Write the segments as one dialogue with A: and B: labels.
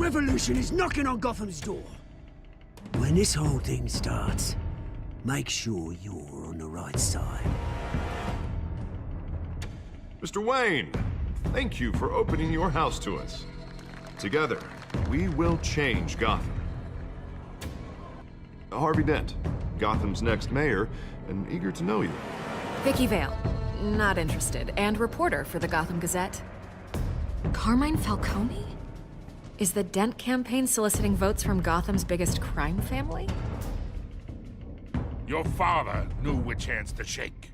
A: revolution is knocking on Gotham's door. When this whole thing starts, make sure you're on the right side.
B: Mr. Wayne, thank you for opening your house to us. Together, we will change Gotham. Harvey Dent, Gotham's next mayor, and eager to know you.
C: Vicky Vale, not interested, and reporter for the Gotham Gazette. Carmine Falcone? Is the Dent campaign soliciting votes from Gotham's biggest crime family?
D: Your father knew which hands to shake.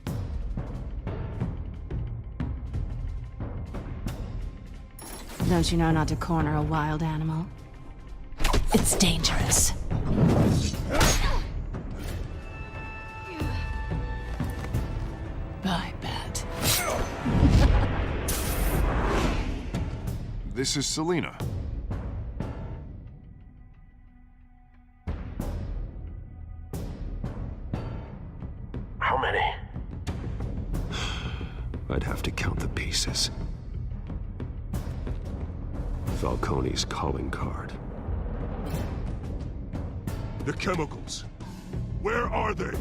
E: Don't you know not to corner a wild animal? It's dangerous. I bet.
B: This is Selina.
F: How many?
G: I'd have to count the pieces. Falcone's calling card.
D: The chemicals. Where are they?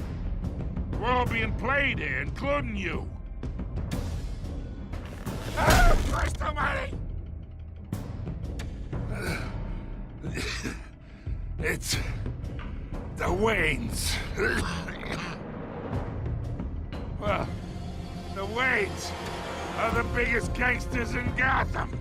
D: We're all being played here, including you. Ah, Christ almighty! It's the Waynes. Well, the Waynes are the biggest gangsters in Gotham.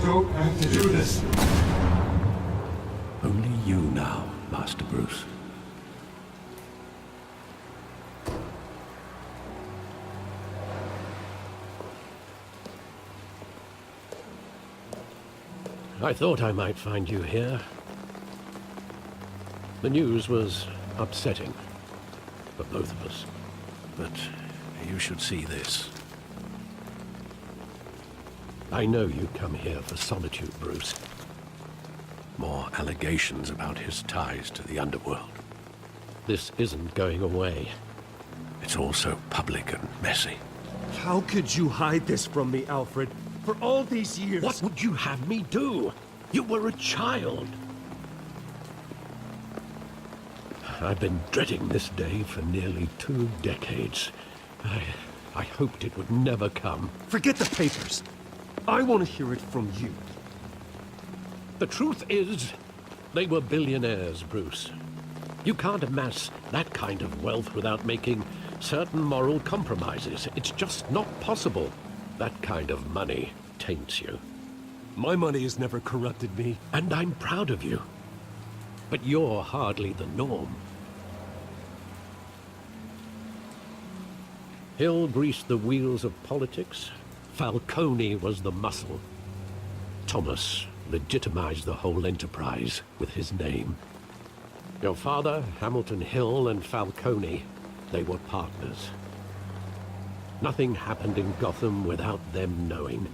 G: Don't have to do this.
F: Only you now, Master Bruce. I thought I might find you here. The news was upsetting for both of us, but you should see this. I know you come here for solitude, Bruce. More allegations about his ties to the underworld. This isn't going away. It's also public and messy.
H: How could you hide this from me, Alfred? For all these years...
F: What would you have me do? You were a child. I've been dreading this day for nearly 2 decades. I hoped it would never come.
H: Forget the papers. I want to hear it from you.
F: The truth is, they were billionaires, Bruce. You can't amass that kind of wealth without making certain moral compromises. It's just not possible. That kind of money taints you.
H: My money has never corrupted me.
F: And I'm proud of you. But you're hardly the norm. Hill greased the wheels of politics. Falcone was the muscle. Thomas legitimized the whole enterprise with his name. Your father, Hamilton Hill, and Falcone, they were partners. Nothing happened in Gotham without them knowing.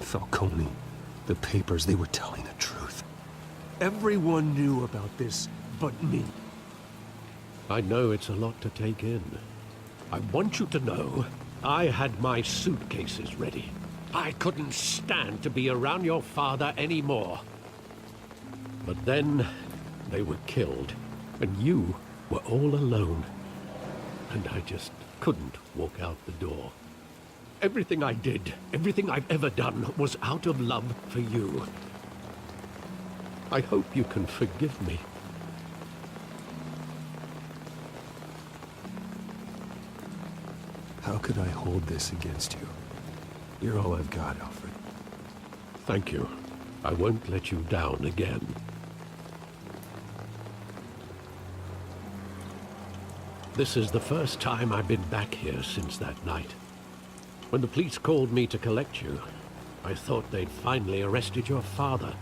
H: Falcone, the papers, they were telling the truth. Everyone knew about this but me.
F: I know it's a lot to take in. I want you to know, I had my suitcases ready. I couldn't stand to be around your father anymore. But then, they were killed, and you were all alone. And I just couldn't walk out the door. Everything I did, everything I've ever done, was out of love for you. I hope you can forgive me.
H: How could I hold this against you? You're all I've got, Alfred.
F: Thank you. I won't let you down again. This is the first time I've been back here since that night. When the police called me to collect you, I thought they'd finally arrested your father.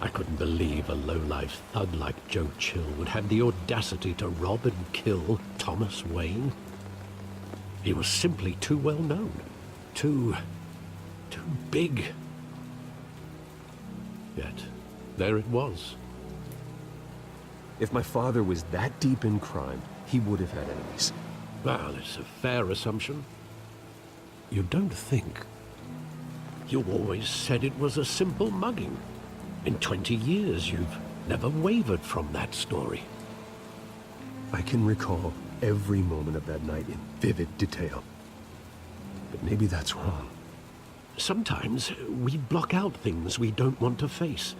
F: I couldn't believe a low-life thug like Joe Chill would have the audacity to rob and kill Thomas Wayne. He was simply too well known. Too big. Yet, there it was.
H: If my father was that deep in crime, he would have had enemies.
F: Well, it's a fair assumption. You don't think? You always said it was a simple mugging. In 20 years, you've never wavered from that story.
H: I can recall every moment of that night in vivid detail. But maybe that's wrong.
F: Sometimes we block out things we don't want to face.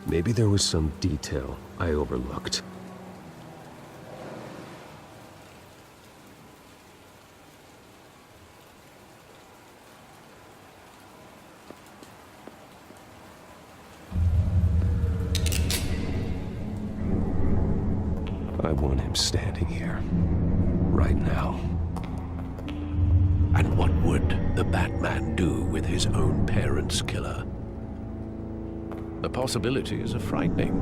H: Maybe there was some detail I overlooked. I want him standing here, right now.
F: And what would the Batman do with his own parents' killer? The possibilities are frightening.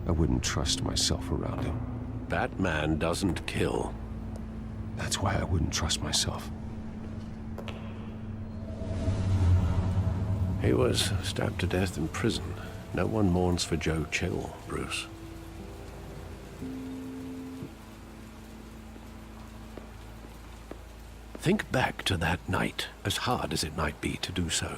H: I wouldn't trust myself around him.
F: Batman doesn't kill.
H: That's why I wouldn't trust myself.
F: He was stabbed to death in prison. No one mourns for Joe Chill, Bruce. Think back to that night, as hard as it might be to do so.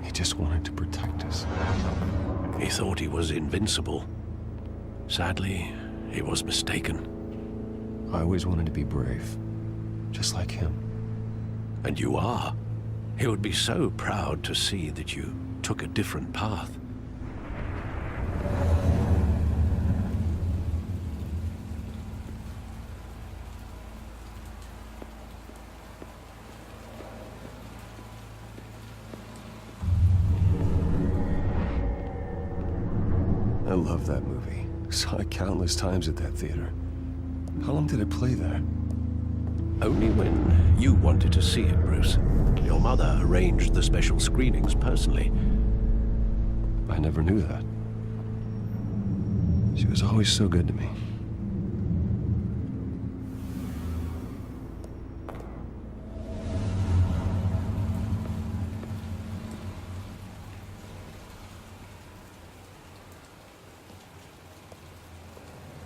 H: He just wanted to protect us.
F: He thought he was invincible. Sadly, he was mistaken.
H: I always wanted to be brave. Just like him.
F: And you are. He would be so proud to see that you took a different path.
H: I love that movie. Saw it countless times at that theater. How long did it play there?
F: Only when you wanted to see it, Bruce. Your mother arranged the special screenings personally.
H: I never knew that. She was always so good to me.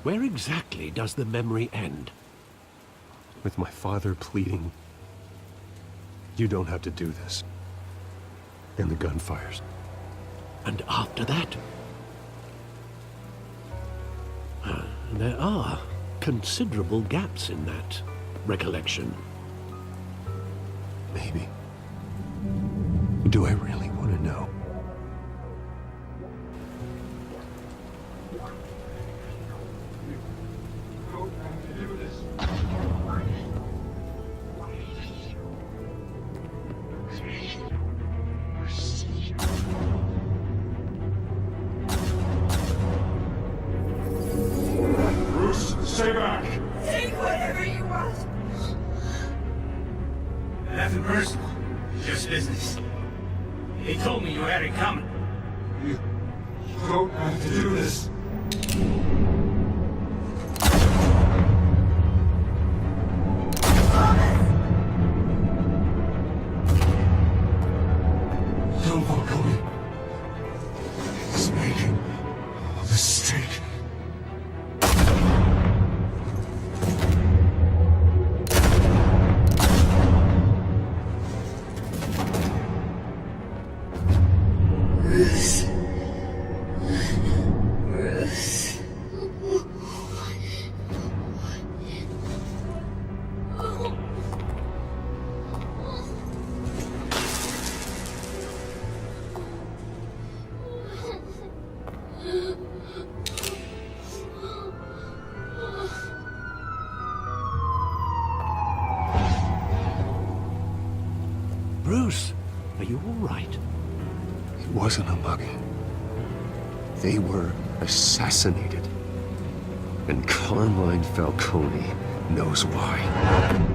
F: Where exactly does the memory end?
H: With my father pleading, "You don't have to do this." And the gun fires.
F: And after that? There are considerable gaps in that recollection.
H: Maybe. Do I really want to know?
D: Stay back!
I: Take whatever you want.
J: Nothing personal. Just business. He told me you had it coming.
D: You don't have to do this. Don't walk away. He's making a mistake.
F: Bruce, are you all right?
H: It wasn't a mugging. They were assassinated. And Carmine Falcone knows why.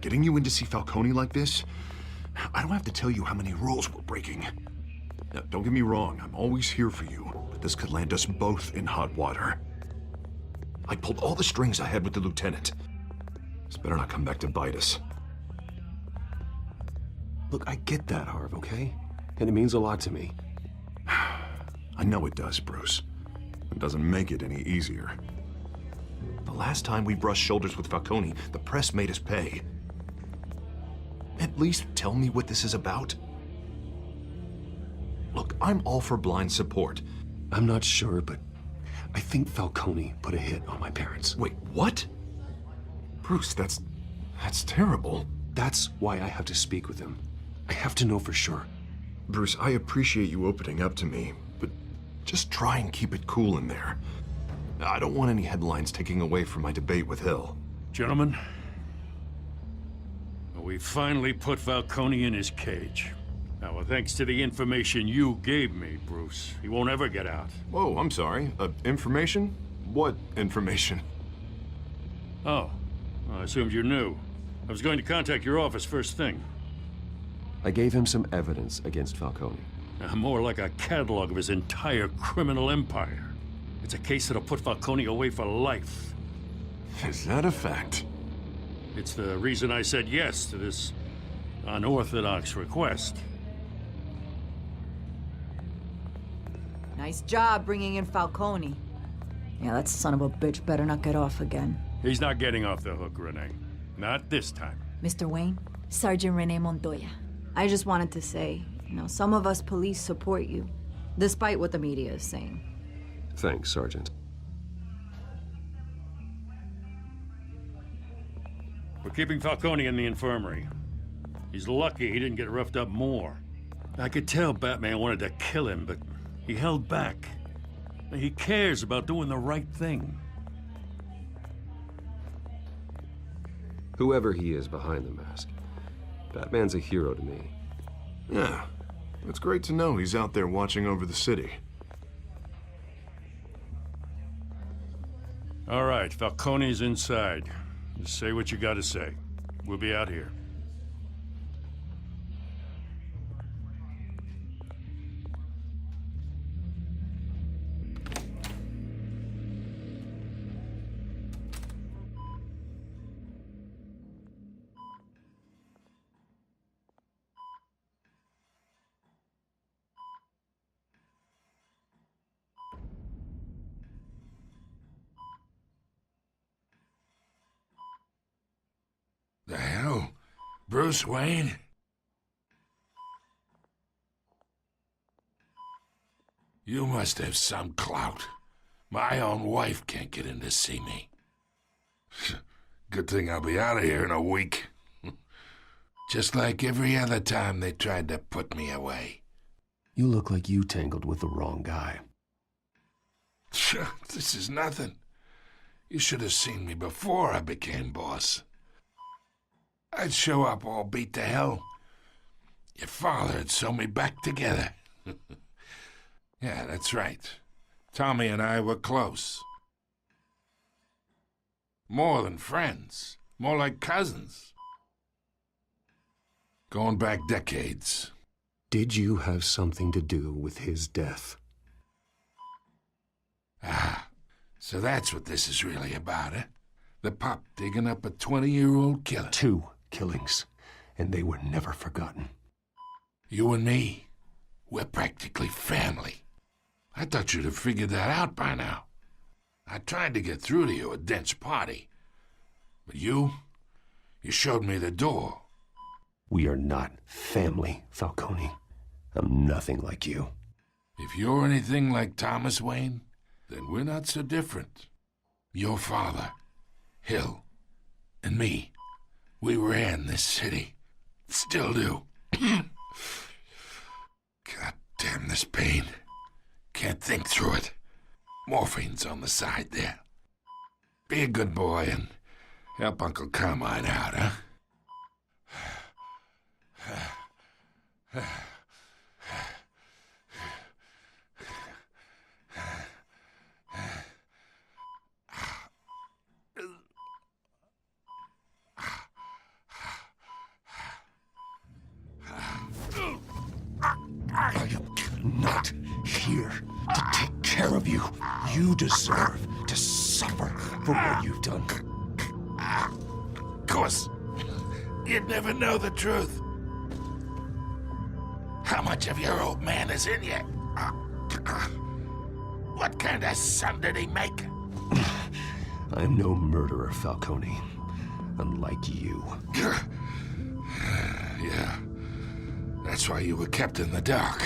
B: Getting you in to see Falcone like this? I don't have to tell you how many rules we're breaking. Now, don't get me wrong, I'm always here for you, but this could land us both in hot water. I pulled all the strings I had with the lieutenant. This better not come back to bite us.
H: Look, I get that, Harv, okay? And it means a lot to me.
B: I know it does, Bruce. It doesn't make it any easier. The last time we brushed shoulders with Falcone, the press made us pay. At least tell me what this is about. Look, I'm all for blind support.
H: I'm not sure, but I think Falcone put a hit on my parents.
B: Wait, what? Bruce, that's terrible.
H: That's why I have to speak with him. I have to know for sure.
B: Bruce, I appreciate you opening up to me, but just try and keep it cool in there. I don't want any headlines taking away from my debate with Hill.
D: Gentlemen, we finally put Falcone in his cage. Now, thanks to the information you gave me, Bruce, he won't ever get out.
B: Whoa, I'm sorry. Information? What information?
D: Oh, I assumed you knew. I was going to contact your office first thing.
H: I gave him some evidence against Falcone.
D: More like a catalog of his entire criminal empire. It's a case that'll put Falcone away for life.
B: Is that a fact?
D: It's the reason I said yes to this unorthodox request.
I: Nice job bringing in Falcone. Yeah, that son of a bitch better not get off again.
D: He's not getting off the hook, Renee. Not this time.
I: Mr. Wayne, Sergeant Renee Montoya. I just wanted to say, some of us police support you, despite what the media is saying.
H: Thanks, Sergeant.
D: We're keeping Falcone in the infirmary. He's lucky he didn't get roughed up more. I could tell Batman wanted to kill him, but he held back. He cares about doing the right thing.
H: Whoever he is behind the mask, Batman's a hero to me.
B: Yeah, it's great to know he's out there watching over the city.
D: All right, Falcone's inside. Just say what you gotta say. We'll be out here.
K: The hell? Bruce Wayne? You must have some clout. My own wife can't get in to see me. Good thing I'll be out of here in a week. Just like every other time they tried to put me away.
H: You look like you tangled with the wrong guy.
K: This is nothing. You should have seen me before I became boss. I'd show up all beat to hell. Your father'd sew me back together. Yeah, that's right. Tommy and I were close. More than friends. More like cousins. Going back decades.
H: Did you have something to do with his death?
K: Ah, so that's what this is really about, eh? The pup digging up a 20-year-old killer.
H: 2 killings, and they were never forgotten.
K: You and me, we're practically family. I thought you'd have figured that out by now. I tried to get through to you at Dent's party. But you showed me the door.
H: We are not family, Falcone. I'm nothing like you.
K: If you're anything like Thomas Wayne, then we're not so different. Your father, Hill, and me, we ran this city. Still do. God damn this pain. Can't think through it. Morphine's on the side there. Be a good boy and help Uncle Carmine out, huh?
H: I am not here to take care of you. You deserve to suffer for what you've done.
K: Of course, you'd never know the truth. How much of your old man is in you? What kind of son did he make?
H: I am no murderer, Falcone. Unlike you.
K: Yeah. That's why you were kept in the dark.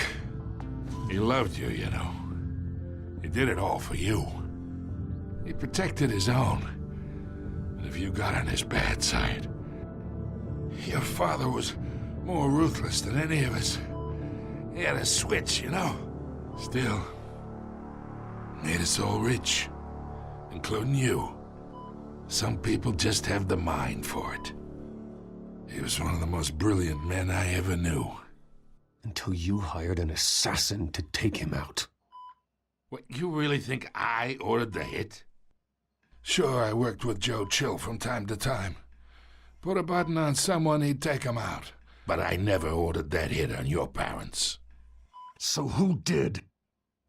K: He loved you, you know. He did it all for you. He protected his own. And if you got on his bad side, your father was more ruthless than any of us. He had a switch, you know. Still, made us all rich, including you. Some people just have the mind for it. He was one of the most brilliant men I ever knew.
H: Until you hired an assassin to take him out.
K: What, you really think I ordered the hit? Sure, I worked with Joe Chill from time to time. Put a button on someone, he'd take him out. But I never ordered that hit on your parents.
H: So who did?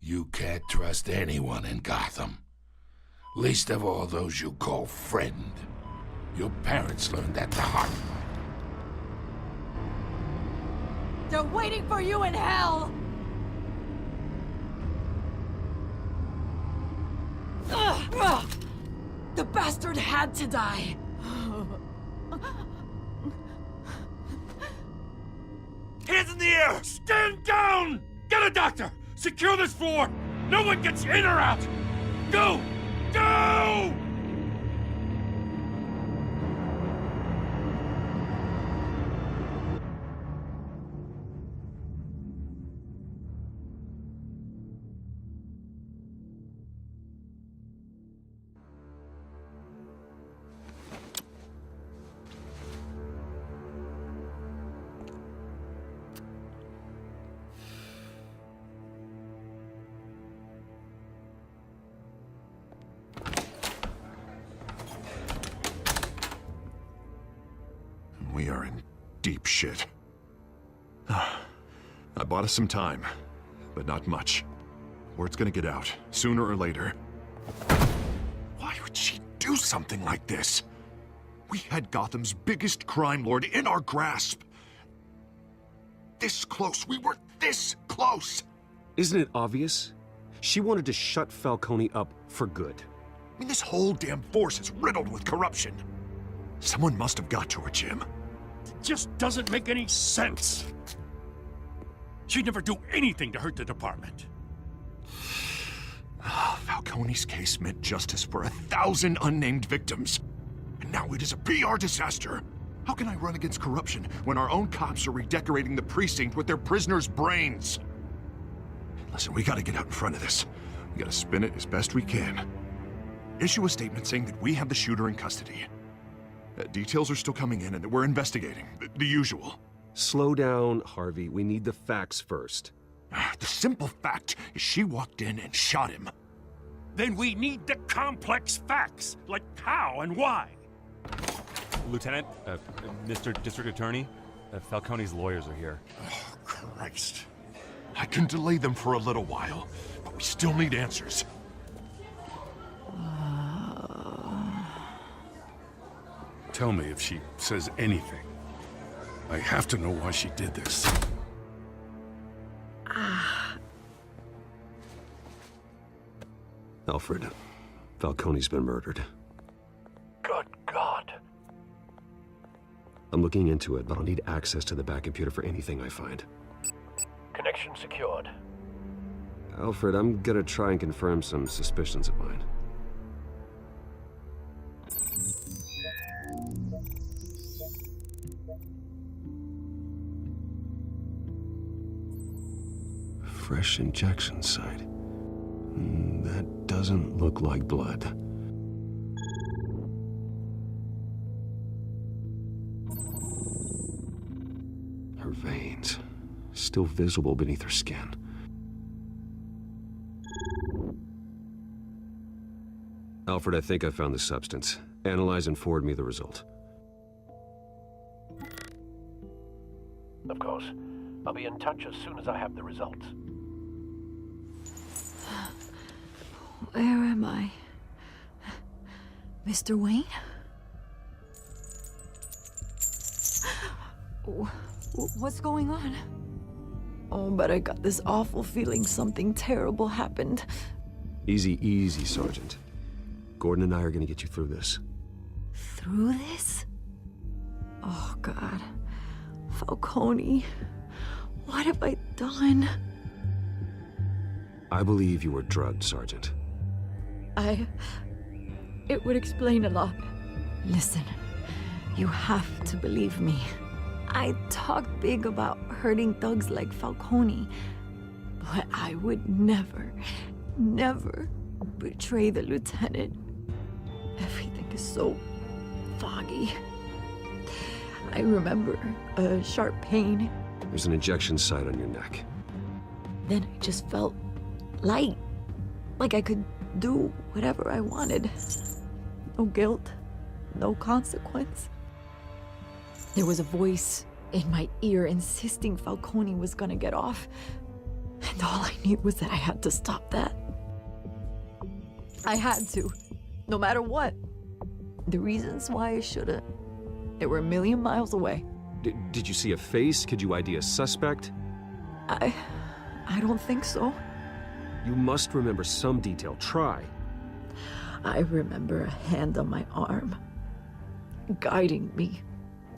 K: You can't trust anyone in Gotham. Least of all those you call friend. Your parents learned that the hard way.
I: They're waiting for you in hell! Ugh. The bastard had to die!
D: Hands in the air! Stand down! Get a doctor! Secure this floor! No one gets in or out! Go! Go!
B: We are in deep shit. I bought us some time, but not much. Word's gonna get out, sooner or later. Why would she do something like this? We had Gotham's biggest crime lord in our grasp. This close, we were this close!
H: Isn't it obvious? She wanted to shut Falcone up for good.
B: I mean, this whole damn force is riddled with corruption. Someone must have got to her, Jim.
D: It just doesn't make any sense. She'd never do anything to hurt the department.
B: Falcone's case meant justice for 1,000 unnamed victims. And now it is a PR disaster. How can I run against corruption when our own cops are redecorating the precinct with their prisoners' brains? Listen, we gotta get out in front of this. We gotta spin it as best we can. Issue a statement saying that we have the shooter in custody. Details are still coming in and that we're investigating. The usual.
H: Slow down, Harvey. We need the facts first.
B: The simple fact is she walked in and shot him.
D: Then we need the complex facts, like how and why.
L: Lieutenant, Mr. District Attorney, Falcone's lawyers are here.
B: Oh, Christ. I can delay them for a little while, but we still need answers.
D: Tell me if she says anything. I have to know why she did this.
G: Alfred, Falcone's been murdered.
F: Good God.
G: I'm looking into it, but I'll need access to the back computer for anything I find.
F: Connection secured.
G: Alfred, I'm gonna try and confirm some suspicions of mine. Fresh injection site. That doesn't look like blood. Her veins, still visible beneath her skin. Alfred, I think I found the substance. Analyze and forward me the result.
F: Of course. I'll be in touch as soon as I have the results.
I: Where am I? Mr. Wayne? What's going on? Oh, but I got this awful feeling something terrible happened.
G: Easy, easy, Sergeant. Gordon and I are gonna get you through this.
I: Through this? Oh, God. Falcone. What have I done?
G: I believe you were drugged, Sergeant.
I: It would explain a lot. Listen, you have to believe me. I talk big about hurting thugs like Falcone, but I would never, never betray the lieutenant. Everything is so foggy. I remember a sharp pain.
G: There's an injection site on your neck.
I: Then I just felt light, like I could do whatever I wanted. No guilt, no consequence. There was a voice in my ear insisting Falcone was gonna get off, and all I knew was that I had to stop that. I had to, no matter what. The reasons why I shouldn't, they were a million miles away.
G: Did you see a face? Could you ID a suspect?
I: I don't think so.
G: You must remember some detail. Try.
I: I remember a hand on my arm, guiding me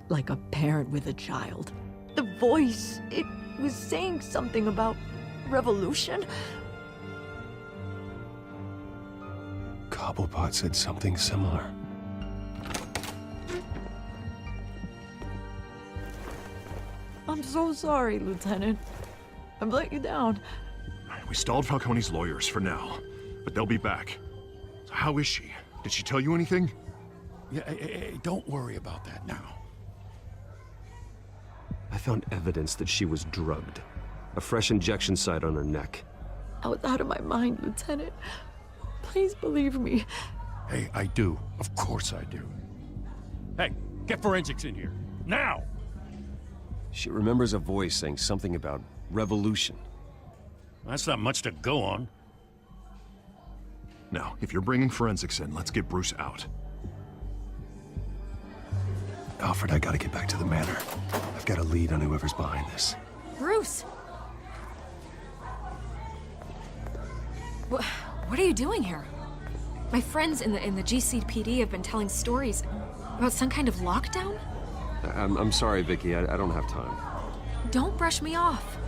I: like a parent with a child. The voice, it was saying something about revolution.
H: Cobblepot said something similar.
I: I'm so sorry, Lieutenant. I've let you down.
B: We stalled Falcone's lawyers for now, but they'll be back. So how is she? Did she tell you anything?
D: Yeah, hey, don't worry about that now.
G: I found evidence that she was drugged. A fresh injection site on her neck.
I: I was out of my mind, Lieutenant. Please believe me.
D: Hey, I do. Of course I do. Hey, get forensics in here. Now!
G: She remembers a voice saying something about revolution.
D: That's not much to go on.
B: Now, if you're bringing forensics in, let's get Bruce out.
H: Alfred, I gotta get back to the manor. I've got a lead on whoever's behind this.
C: Bruce! What are you doing here? My friends in the GCPD have been telling stories about some kind of lockdown?
G: I'm sorry, Vicky. I don't have time.
C: Don't brush me off.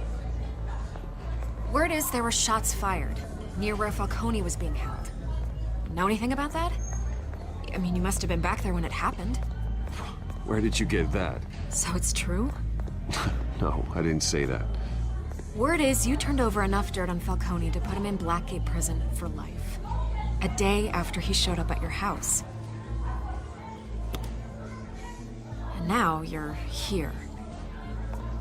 C: Word is there were shots fired near where Falcone was being held. Know anything about that? I mean, you must have been back there when it happened.
G: Where did you get that?
C: So it's true?
G: No, I didn't say that.
C: Word is you turned over enough dirt on Falcone to put him in Blackgate Prison for life. A day after he showed up at your house. And now you're here.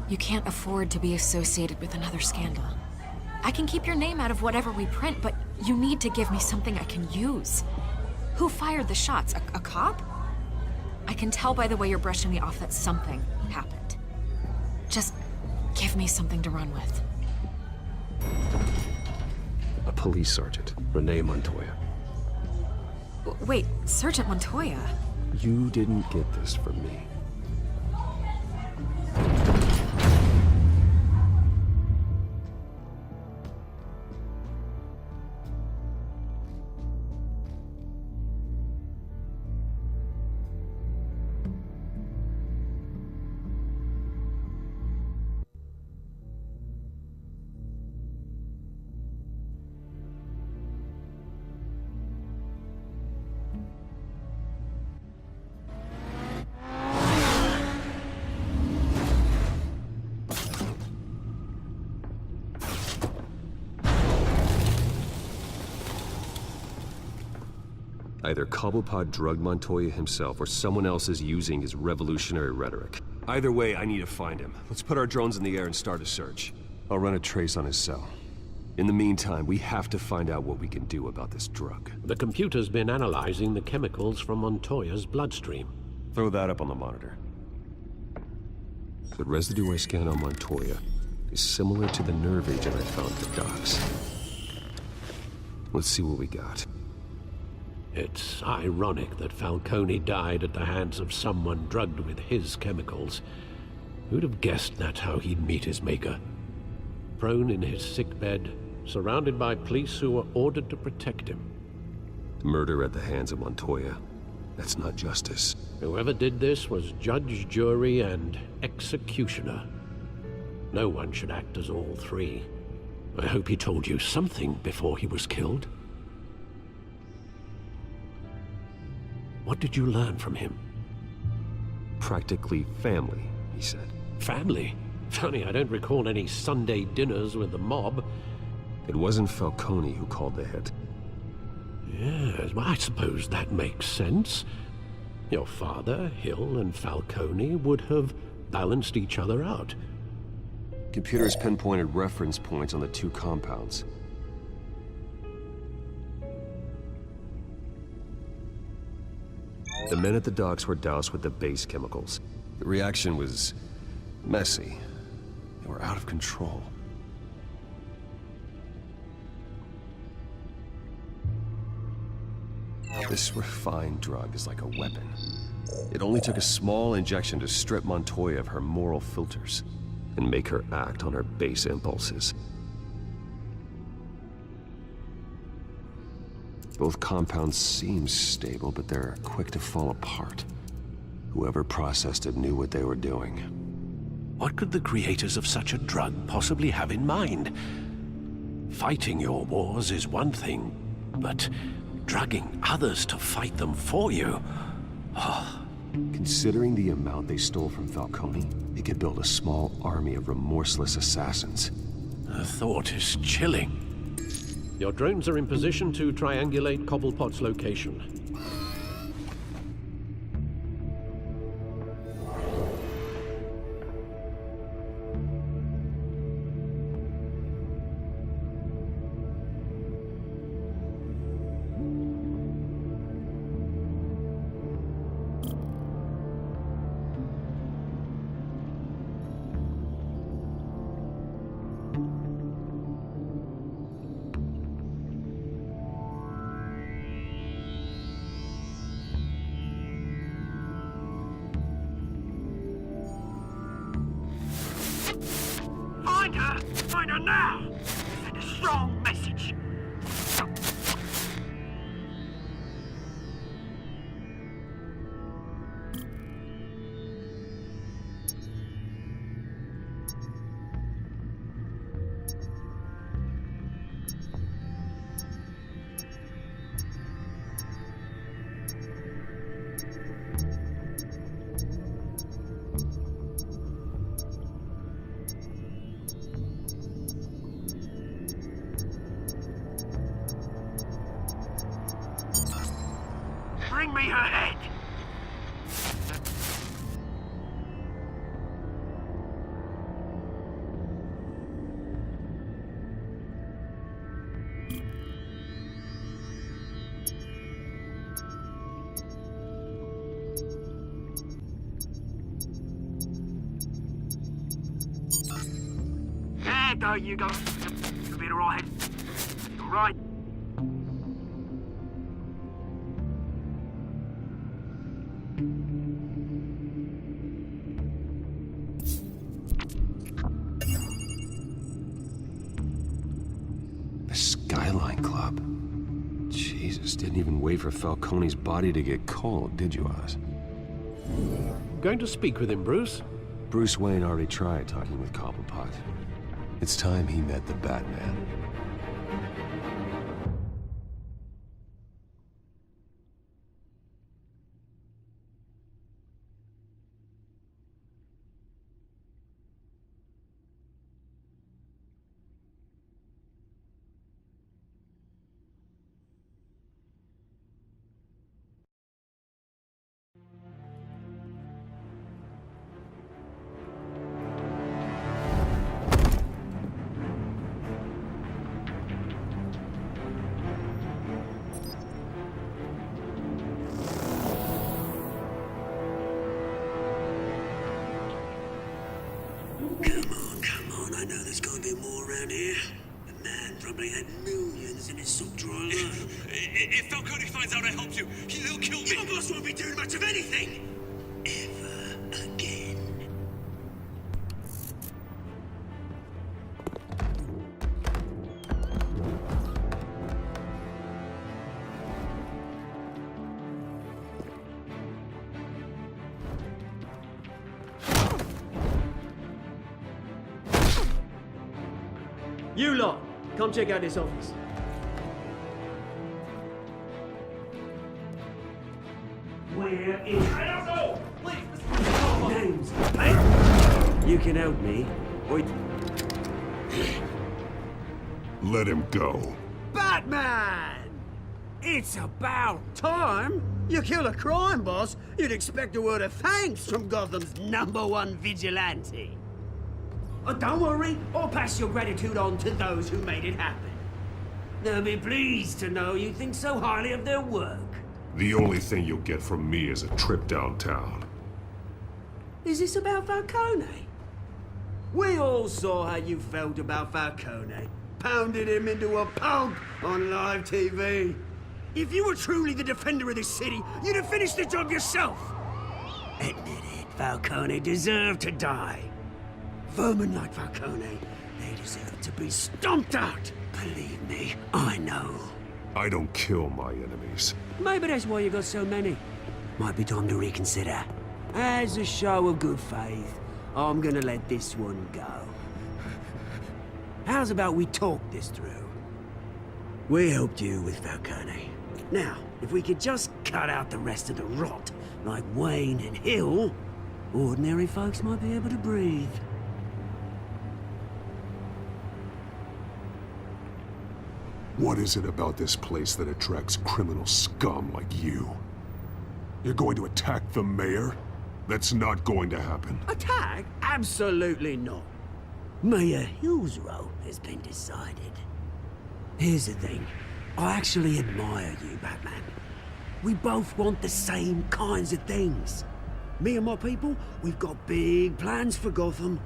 C: You can't afford to be associated with another scandal. I can keep your name out of whatever we print, but you need to give me something I can use. Who fired the shots? A cop? I can tell by the way you're brushing me off that something happened. Just give me something to run with.
G: A police sergeant, Renee Montoya.
C: Wait, Sergeant Montoya?
G: You didn't get this from me. Either Cobblepot drugged Montoya himself, or someone else is using his revolutionary rhetoric. Either way, I need to find him. Let's put our drones in the air and start a search. I'll run a trace on his cell. In the meantime, we have to find out what we can do about this drug.
F: The computer's been analyzing the chemicals from Montoya's bloodstream.
G: Throw that up on the monitor. The residue I scanned on Montoya is similar to the nerve agent I found at the docks. Let's see what we got.
F: It's ironic that Falcone died at the hands of someone drugged with his chemicals. Who'd have guessed that's how he'd meet his maker? Prone in his sickbed, surrounded by police who were ordered to protect him.
G: Murder at the hands of Montoya. That's not justice.
F: Whoever did this was judge, jury, and executioner. No one should act as all three. I hope he told you something before he was killed. What did you learn from him?
G: Practically family, he said.
F: Family? Funny, I don't recall any Sunday dinners with the mob.
G: It wasn't Falcone who called the hit.
F: Yes, well, I suppose that makes sense. Your father, Hill, and Falcone would have balanced each other out.
G: Computers pinpointed reference points on the two compounds. The men at the docks were doused with the base chemicals. The reaction was messy. They were out of control. This refined drug is like a weapon. It only took a small injection to strip Montoya of her moral filters and make her act on her base impulses. Both compounds seem stable, but they're quick to fall apart. Whoever processed it knew what they were doing.
F: What could the creators of such a drug possibly have in mind? Fighting your wars is one thing, but drugging others to fight them for you?
G: Considering the amount they stole from Falcone, they could build a small army of remorseless assassins.
F: The thought is chilling. Your drones are in position to triangulate Cobblepot's location.
A: Find her! Find her now! Send a strong message. Bring me her head! There go, you go. You'll be alright. Alright.
G: The Skyline Club. Jesus, didn't even wait for Falcone's body to get cold, did you, Oz?
F: Going to speak with him, Bruce?
G: Bruce Wayne already tried talking with Cobblepot. It's time he met the Batman.
A: I know there's gonna be more around here. The man probably had millions in his sub-dry life.
J: If Falcone finds out I helped you, he'll kill me.
A: Your boss won't be doing much of anything! Ever again.
M: You lot, come check out this office.
A: Where is... I don't know! Please, names. Hey, you can help me. Or...
H: Let him go.
A: Batman! It's about time. You kill a crime boss, you'd expect a word of thanks from Gotham's #1 vigilante. Oh, don't worry, I'll pass your gratitude on to those who made it happen. They'll be pleased to know you think so highly of their work.
H: The only thing you'll get from me is a trip downtown.
A: Is this about Falcone? We all saw how you felt about Falcone. Pounded him into a pulp on live TV. If you were truly the defender of this city, you'd have finished the job yourself. Admit it, Falcone deserved to die. Vermin like Falcone, they deserve to be stomped out. Believe me, I know.
H: I don't kill my enemies.
A: Maybe that's why you got so many. Might be time to reconsider. As a show of good faith, I'm gonna let this one go. How's about we talk this through? We helped you with Falcone. Now, if we could just cut out the rest of the rot, like Wayne and Hill, ordinary folks might be able to breathe.
H: What is it about this place that attracts criminal scum like you? You're going to attack the mayor? That's not going to happen.
A: Attack? Absolutely not. Mayor Hill's role has been decided. Here's the thing. I actually admire you, Batman. We both want the same kinds of things. Me and my people, we've got big plans for Gotham.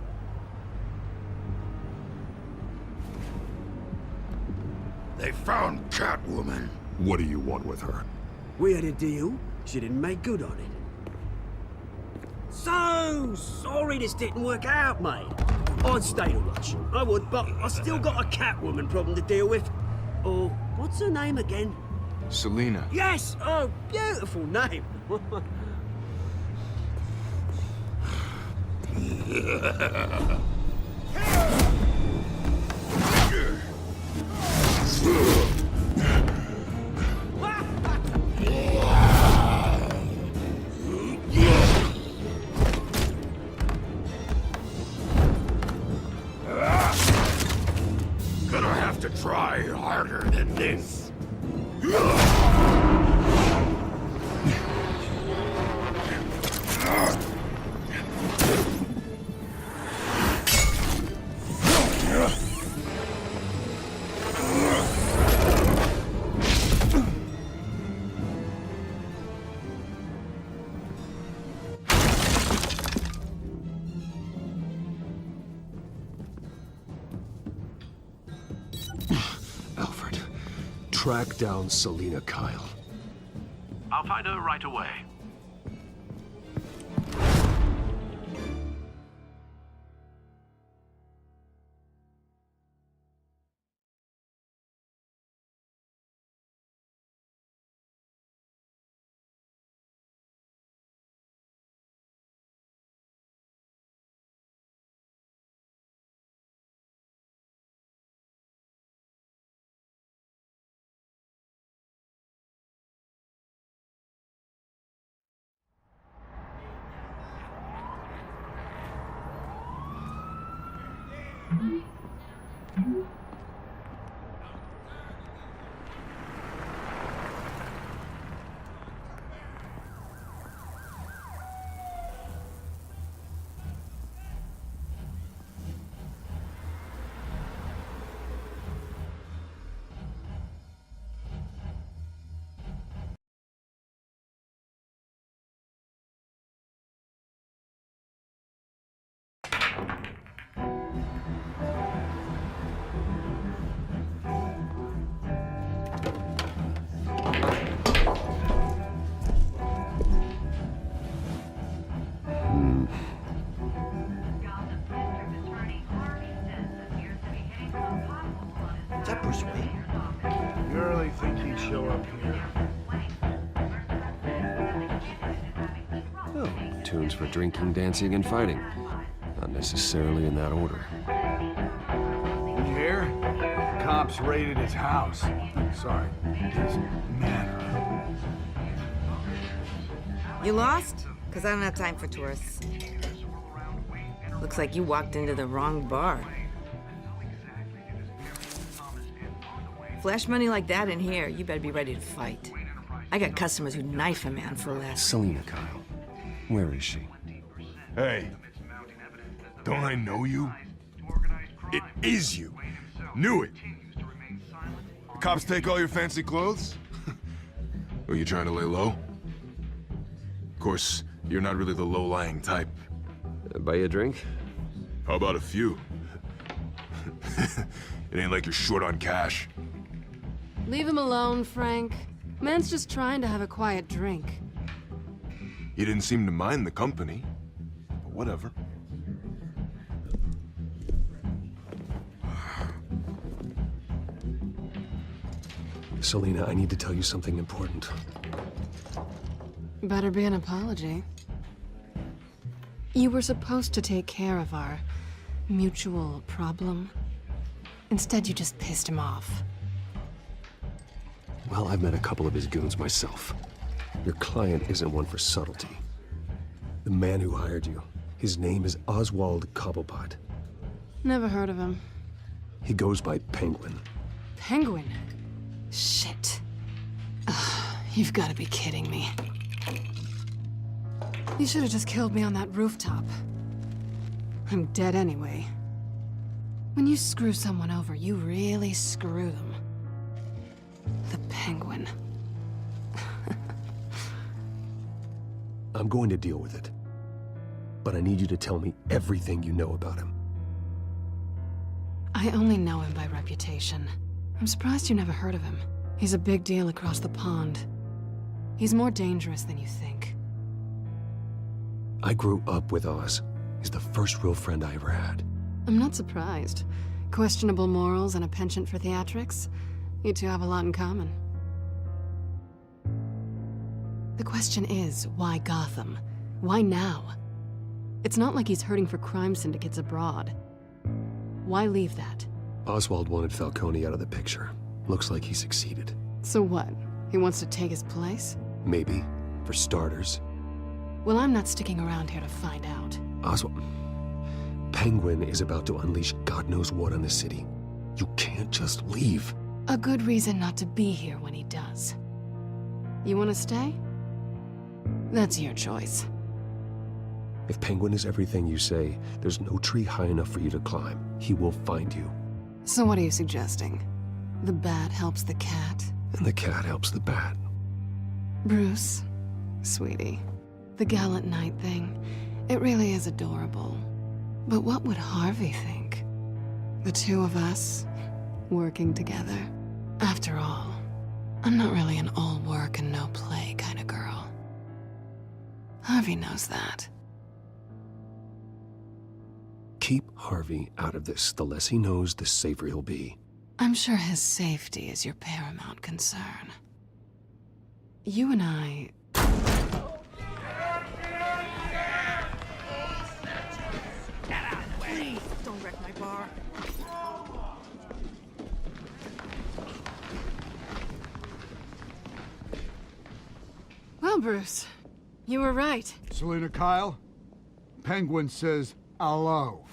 K: They found Catwoman.
H: What do you want with her?
A: We had a deal. She didn't make good on it. So sorry this didn't work out, mate. I'd stay to watch. I would, but I still got a Catwoman problem to deal with. Oh, what's her name again?
N: Selina.
A: Yes! Oh, beautiful name.
K: Gonna have to try harder than this.
H: Alfred, track down Selina Kyle.
F: I'll find her right away.
G: Tunes for drinking, dancing, and fighting. Not necessarily in that order.
N: You hear? Cops raided his house. Sorry, his manor.
O: You lost? Because I don't have time for tourists. Looks like you walked into the wrong bar. Flash money like that in here, you better be ready to fight. I got customers who knife a man for less.
G: Selina Kyle. Where is she?
H: Hey, don't I know you? It is you. Knew it. Cops take all your fancy clothes? Are you trying to lay low? Of course, you're not really the low-lying type.
G: Buy you a drink?
H: How about a few? It ain't like you're short on cash.
E: Leave him alone, Frank. Man's just trying to have a quiet drink.
H: He didn't seem to mind the company. But whatever.
G: Selina, I need to tell you something important.
E: Better be an apology. You were supposed to take care of our mutual problem. Instead, you just pissed him off.
G: Well, I've met a couple of his goons myself. Your client isn't one for subtlety. The man who hired you, his name is Oswald Cobblepot.
E: Never heard of him.
G: He goes by Penguin.
E: Penguin? Shit. Ugh, you've got to be kidding me. You should have just killed me on that rooftop. I'm dead anyway. When you screw someone over, you really screw them. The Penguin.
G: I'm going to deal with it. But I need you to tell me everything you know about him.
E: I only know him by reputation. I'm surprised you never heard of him. He's a big deal across the pond. He's more dangerous than you think.
G: I grew up with Oz. He's the first real friend I ever had.
E: I'm not surprised. Questionable morals and a penchant for theatrics. You two have a lot in common. The question is, why Gotham? Why now? It's not like he's hurting for crime syndicates abroad. Why leave that?
G: Oswald wanted Falcone out of the picture. Looks like he succeeded.
E: So what? He wants to take his place?
G: Maybe, for starters.
E: Well, I'm not sticking around here to find out.
G: Oswald... Penguin is about to unleash God knows what on the city. You can't just leave.
E: A good reason not to be here when he does. You want to stay? That's your choice.
G: If Penguin is everything you say, there's no tree high enough for you to climb. He will find you.
E: So what are you suggesting? The bat helps the cat?
G: And the cat helps the bat.
E: Bruce, sweetie, the gallant knight thing, it really is adorable. But what would Harvey think? The two of us, working together. After all, I'm not really an all work and no play kind of girl. Harvey knows that.
G: Keep Harvey out of this. The less he knows, the safer he'll be.
E: I'm sure his safety is your paramount concern. You and I...
O: Please, don't wreck my bar.
E: Well, Bruce, you were right.
N: Selina Kyle, Penguin says hello.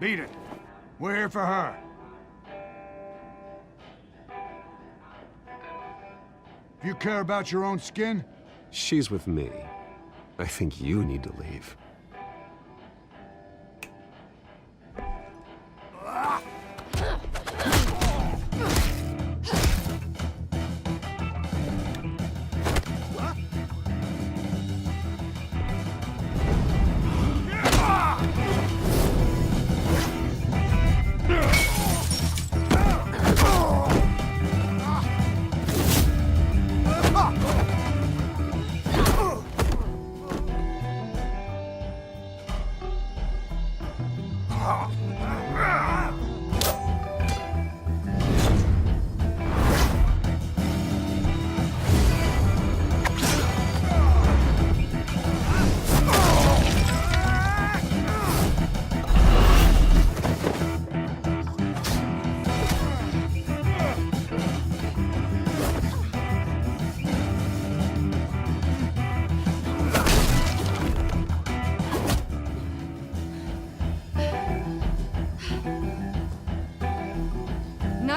N: Beat it. We're here for her. If you care about your own skin...
G: She's with me. I think you need to leave.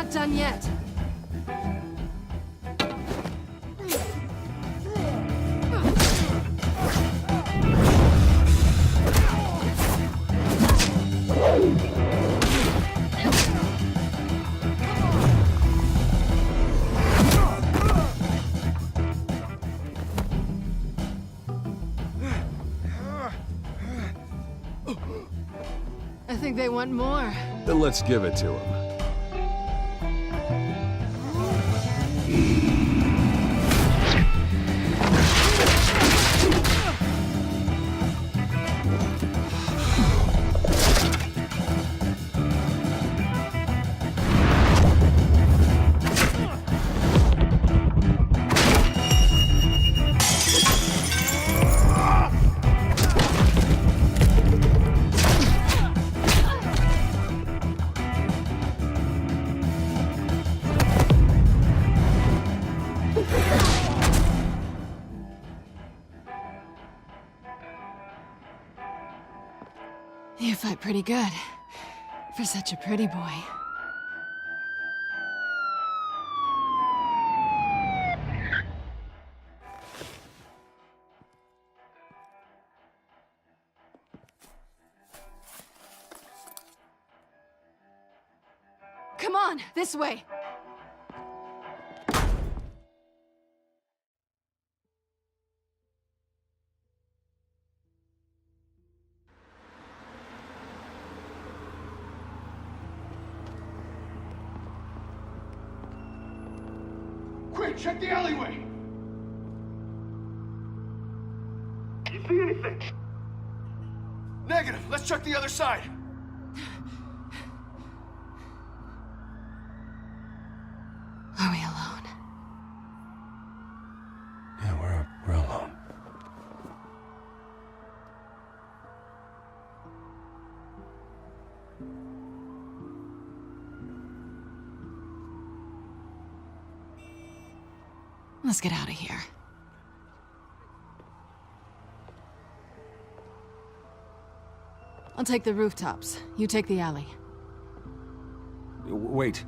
E: not done yet. I think they want more.
G: Then let's give it to him.
E: You fight pretty good. For such a pretty boy. Come on, this way.
N: Quick, check the alleyway!
A: You see anything?
N: Negative. Let's check the other side.
E: Are we alone?
G: Yeah, we're alone.
E: Let's get out of here. I'll take the rooftops. You take the alley.
G: Wait.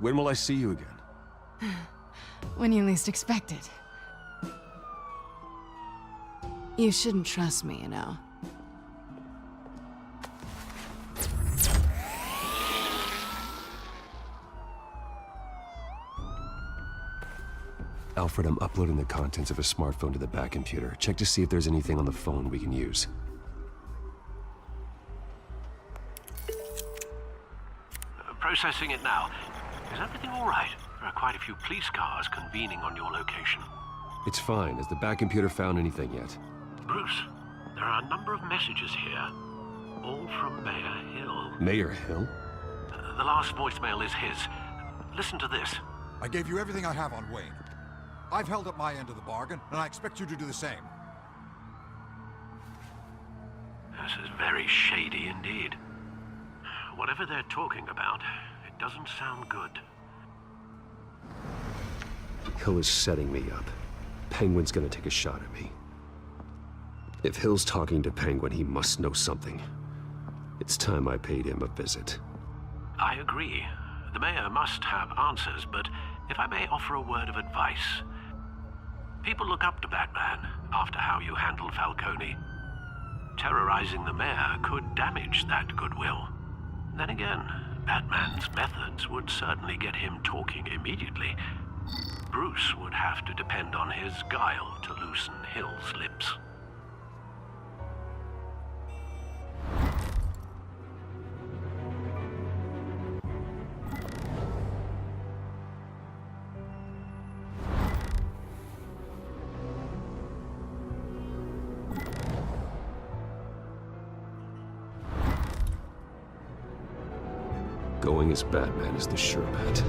G: When will I see you again?
E: When you least expect it. You shouldn't trust me, you know.
G: Alfred, I'm uploading the contents of a smartphone to the back computer. Check to see if there's anything on the phone we can use.
F: Processing it now. Is everything all right? There are quite a few police cars convening on your location.
G: It's fine. Has the back computer found anything yet?
F: Bruce, there are a number of messages here, all from Mayor Hill.
G: Mayor Hill?
F: The last voicemail is his. Listen to this.
P: I gave you everything I have on Wayne. I've held up my end of the bargain, and I expect you to do the same.
F: This is very shady indeed. Whatever they're talking about, it doesn't sound good.
G: Hill is setting me up. Penguin's gonna take a shot at me. If Hill's talking to Penguin, he must know something. It's time I paid him a visit.
F: I agree. The mayor must have answers, but if I may offer a word of advice. People look up to Batman after how you handled Falcone. Terrorizing the mayor could damage that goodwill. Then again, Batman's methods would certainly get him talking immediately. Bruce would have to depend on his guile to loosen Hill's lips.
G: Going as Batman is the sure bet.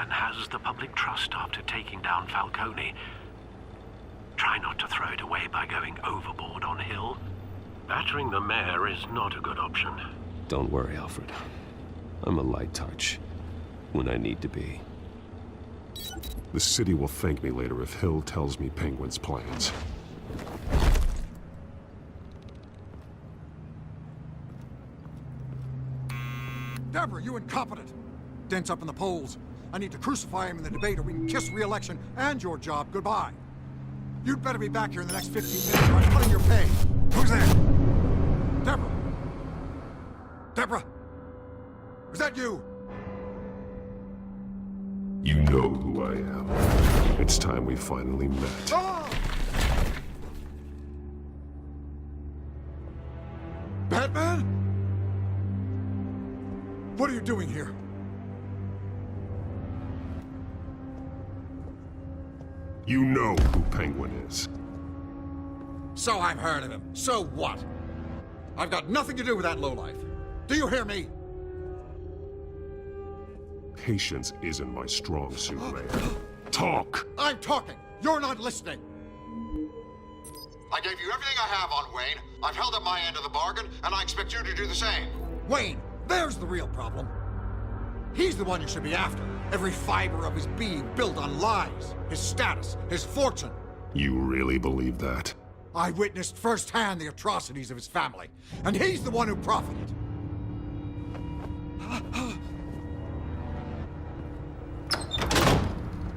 F: Batman has the public trust after taking down Falcone. Try not to throw it away by going overboard on Hill. Battering the mayor is not a good option.
G: Don't worry, Alfred. I'm a light touch when I need to be. The city will thank me later if Hill tells me Penguin's plans.
P: Deborah, you incompetent! Dent's up in the polls. I need to crucify him in the debate or we can kiss re-election and your job goodbye. You'd better be back here in the next 15 minutes or I'm cutting your pay. Who's there? Deborah? Deborah? Is that you?
G: You know who I am. It's time we finally met.
P: Ah! Batman? What are you doing here?
G: You know who Penguin is.
P: So I've heard of him. So what? I've got nothing to do with that lowlife. Do you hear me?
G: Patience isn't my strong suit, Mayor. Talk!
P: I'm talking. You're not listening. I gave you everything I have on Wayne. I've held up my end of the bargain, and I expect you to do the same. Wayne, there's the real problem. He's the one you should be after. Every fiber of his being built on lies. His status, his fortune.
G: You really believe that?
P: I witnessed firsthand the atrocities of his family, and he's the one who profited.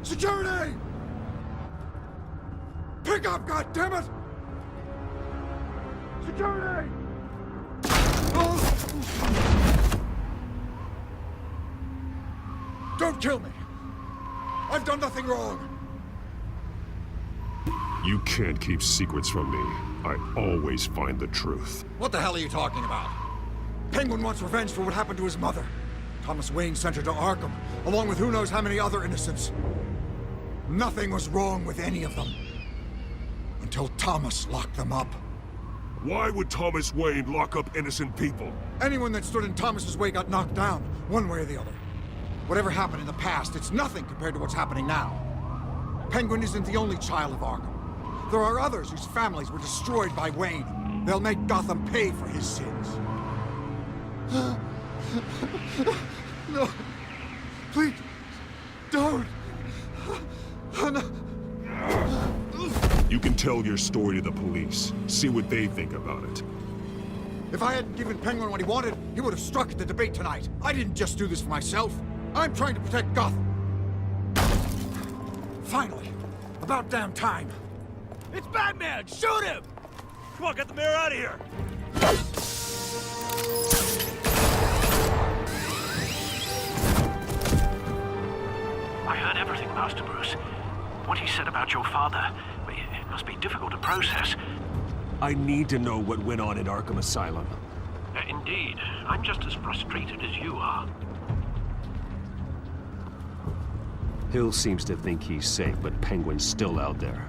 P: Security! Pick up, goddammit! Security! Don't kill me! I've done nothing wrong!
G: You can't keep secrets from me. I always find the truth.
P: What the hell are you talking about? Penguin wants revenge for what happened to his mother. Thomas Wayne sent her to Arkham, along with who knows how many other innocents. Nothing was wrong with any of them. Until Thomas locked them up.
G: Why would Thomas Wayne lock up innocent people?
P: Anyone that stood in Thomas's way got knocked down, one way or the other. Whatever happened in the past, it's nothing compared to what's happening now. Penguin isn't the only child of Arkham. There are others whose families were destroyed by Wayne. They'll make Gotham pay for his sins. No. Please. Don't. No.
G: You can tell your story to the police. See what they think about it.
P: If I hadn't given Penguin what he wanted, he would have struck at the debate tonight. I didn't just do this for myself. I'm trying to protect Gotham. Finally. About damn time.
D: It's Batman! Shoot him! Come on, get the mayor out of here!
F: I heard everything, Master Bruce. What he said about your father, it must be difficult to process.
G: I need to know what went on in Arkham Asylum.
F: Indeed. I'm just as frustrated as you are.
G: Hill seems to think he's safe, but Penguin's still out there.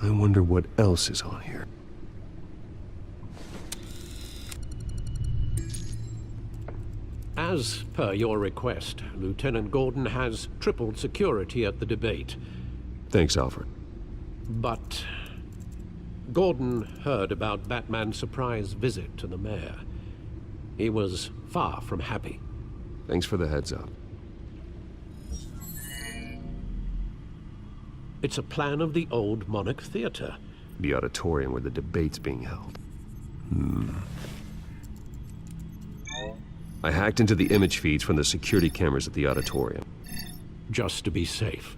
G: I wonder what else is on here.
F: As per your request, Lieutenant Gordon has tripled security at the debate.
G: Thanks, Alfred.
F: But Gordon heard about Batman's surprise visit to the mayor. He was far from happy.
G: Thanks for the heads up.
F: It's a plan of the old Monarch Theater.
G: The auditorium where the debate's being held. I hacked into the image feeds from the security cameras at the auditorium.
F: just to be safe.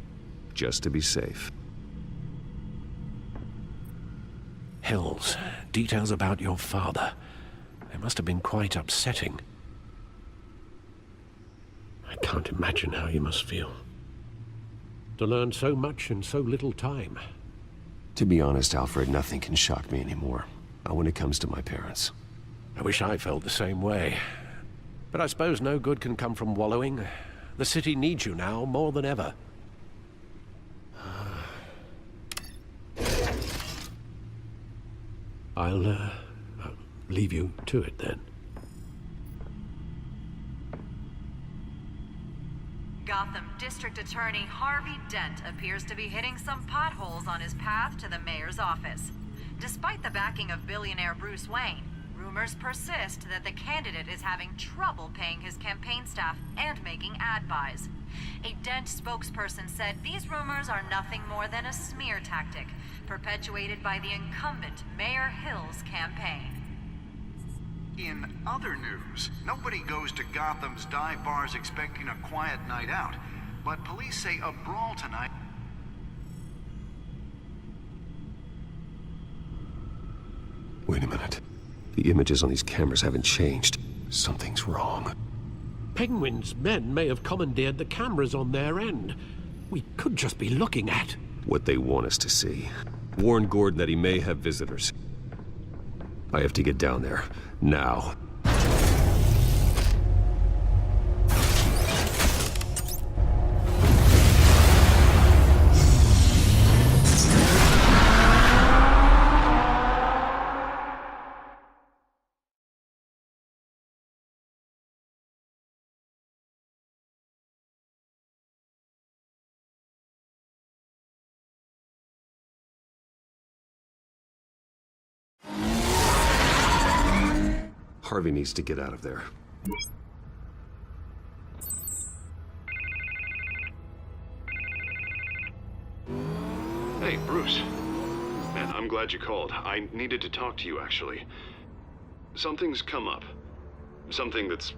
G: Just to be safe.
F: Hills, details about your father. They must have been quite upsetting. I can't imagine how you must feel. To learn so much in so little time.
G: To be honest, Alfred, nothing can shock me anymore. Not when it comes to my parents.
F: I wish I felt the same way. But I suppose no good can come from wallowing. The city needs you now more than ever. I'll leave you to it then.
Q: Gotham District Attorney Harvey Dent appears to be hitting some potholes on his path to the mayor's office. Despite the backing of billionaire Bruce Wayne, rumors persist that the candidate is having trouble paying his campaign staff and making ad buys. A Dent spokesperson said these rumors are nothing more than a smear tactic, perpetuated by the incumbent Mayor Hill's campaign.
R: In other news, nobody goes to Gotham's dive bars expecting a quiet night out, but police say a brawl tonight.
G: Wait a minute. The images on these cameras haven't changed. Something's wrong.
F: Penguin's men may have commandeered the cameras on their end. We could just be looking at
G: What they want us to see. Warn Gordon that he may have visitors. I have to get down there. Now. Harvey needs to get out of there.
B: Hey, Bruce. Man, I'm glad you called. I needed to talk to you, actually. Something's come up. Something that's...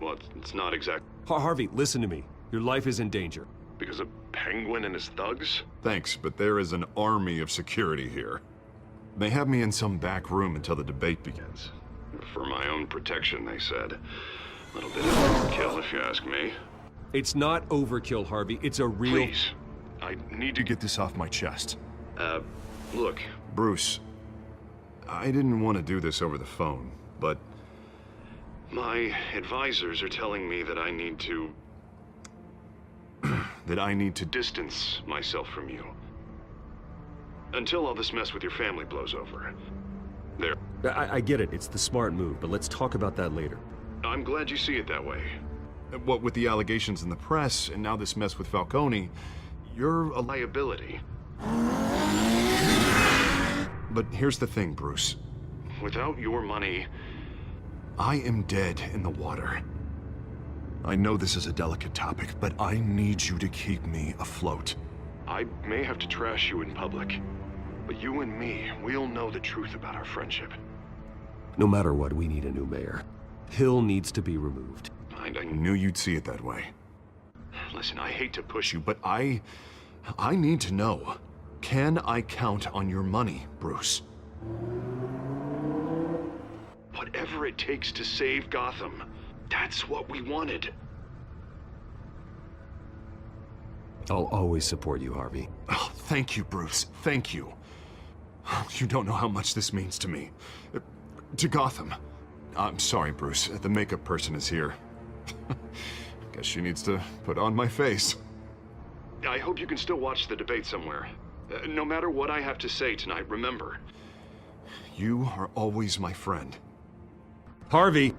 B: well, it's not exact...
G: Harvey, listen to me. Your life is in danger.
B: Because of Penguin and his thugs? Thanks, but there is an army of security here. They have me in some back room until the debate begins. For my own protection, they said. A little bit of overkill, if you ask me.
G: It's not overkill, Harvey. It's a real...
B: Please. I need to get this off my chest. Look. Bruce, I didn't want to do this over the phone, but... my advisors are telling me that I need to... that I need to distance myself from you. Until all this mess with your family blows over. There.
G: I get it. It's the smart move, but let's talk about that later.
B: I'm glad you see it that way. What with the allegations in the press, and now this mess with Falcone, you're a liability. But here's the thing, Bruce. Without your money, I am dead in the water. I know this is a delicate topic, but I need you to keep me afloat. I may have to trash you in public, but you and me, we'll know the truth about our friendship.
G: No matter what, we need a new mayor. Hill needs to be removed.
B: I knew you'd see it that way. Listen, I hate to push you, but I need to know. Can I count on your money, Bruce? Whatever it takes to save Gotham, that's what we wanted.
G: I'll always support you, Harvey.
B: Oh, thank you, Bruce. Thank you. You don't know how much this means to me. To Gotham. I'm sorry, Bruce. The makeup person is here. Guess she needs to put on my face. I hope you can still watch the debate somewhere. No matter what I have to say tonight, remember, you are always my friend.
G: Harvey!